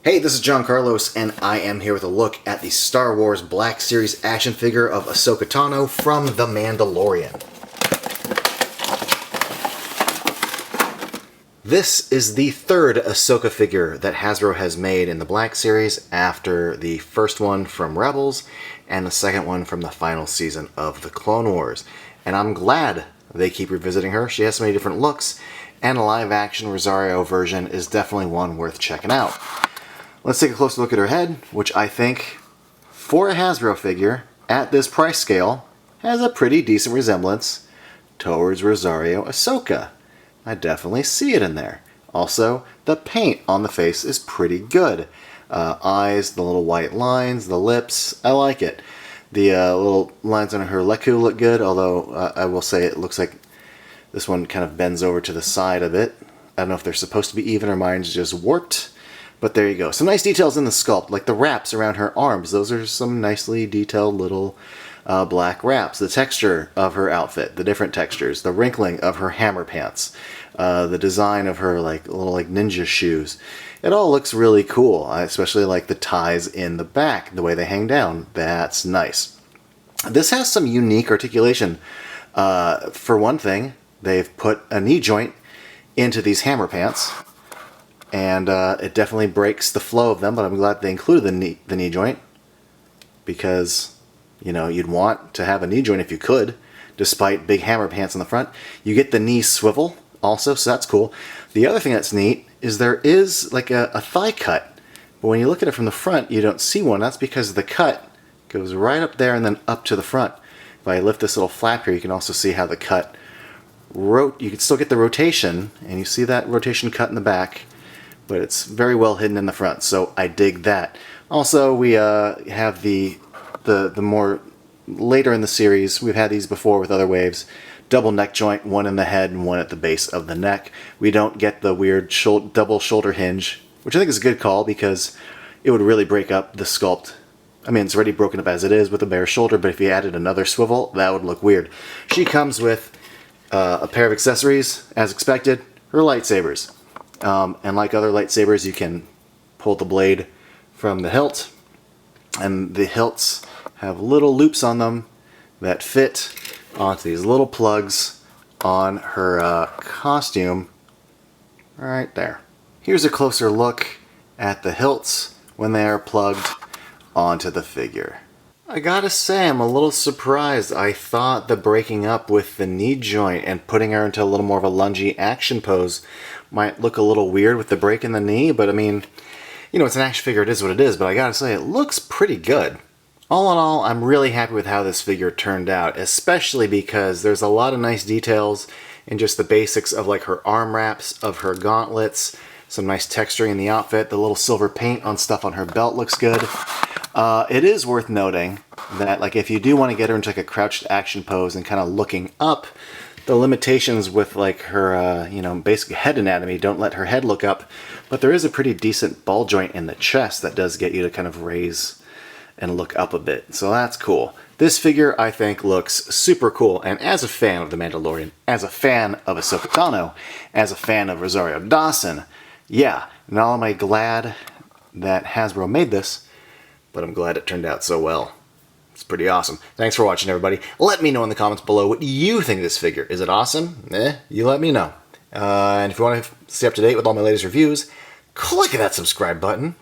Hey, this is John Carlos, and I am here with a look at the Star Wars Black Series action figure of Ahsoka Tano from The Mandalorian. This is the third Ahsoka figure that Hasbro has made in the Black Series after the first one from Rebels and the second one from the final season of the Clone Wars. And I'm glad they keep revisiting her. She has so many different looks, and a live-action Rosario version is definitely one worth checking out. Let's take a closer look at her head, which I think, for a Hasbro figure, at this price scale, has a pretty decent resemblance towards Rosario Ahsoka. I definitely see it in there. Also, the paint on the face is pretty good. Eyes, the little white lines, the lips, I like it. The little lines on her leku look good, although I will say it looks like this one kind of bends over to the side a bit. I don't know if they're supposed to be even or mine's just warped. But there you go. Some nice details in the sculpt, like the wraps around her arms. Those are some nicely detailed little black wraps. The texture of her outfit, the different textures, the wrinkling of her hammer pants, the design of her little ninja shoes. It all looks really cool. I especially like the ties in the back, the way they hang down. That's nice. This has some unique articulation. For one thing, they've put a knee joint into these hammer pants. And it definitely breaks the flow of them, but I'm glad they included the knee joint, because, you know, you'd want to have a knee joint if you could, despite big hammer pants in the front. You get the knee swivel also, so that's cool. The other thing that's neat is there is like a thigh cut, but when you look at it from the front, you don't see one. That's because the cut goes right up there and then up to the front. If I lift this little flap here, you can also see how the cut, you can still get the rotation, and you see that rotation cut in the back, but it's very well hidden in the front, so I dig that. Also, we have the more later in the series, we've had these before with other waves, double neck joint, one in the head and one at the base of the neck. We don't get the weird double shoulder hinge, which I think is a good call because it would really break up the sculpt. I mean, it's already broken up as it is with a bare shoulder, but if you added another swivel, that would look weird. She comes with a pair of accessories, as expected, her lightsabers. And like other lightsabers, you can pull the blade from the hilt, and the hilts have little loops on them that fit onto these little plugs on her costume right there. Here's a closer look at the hilts when they are plugged onto the figure. I gotta say, I'm a little surprised. I thought the breaking up with the knee joint and putting her into a little more of a lungy action pose might look a little weird with the break in the knee, but I mean, you know, it's an action figure, it is what it is, but I gotta say, it looks pretty good. All in all, I'm really happy with how this figure turned out, especially because there's a lot of nice details in just the basics of like her arm wraps, of her gauntlets, some nice texturing in the outfit, the little silver paint on stuff on her belt looks good. It is worth noting that, like, if you do want to get her into like a crouched action pose and kind of looking up, the limitations with like her, you know, basic head anatomy don't let her head look up, but there is a pretty decent ball joint in the chest that does get you to kind of raise and look up a bit, so that's cool. This figure, I think, looks super cool, and as a fan of The Mandalorian, as a fan of Ahsoka Tano, as a fan of Rosario Dawson, yeah, not only am I glad that Hasbro made this, but I'm glad it turned out so well. It's pretty awesome. Thanks for watching, everybody. Let me know in the comments below what you think of this figure. Is it awesome? You let me know. And if you want to stay up to date with all my latest reviews, click that subscribe button.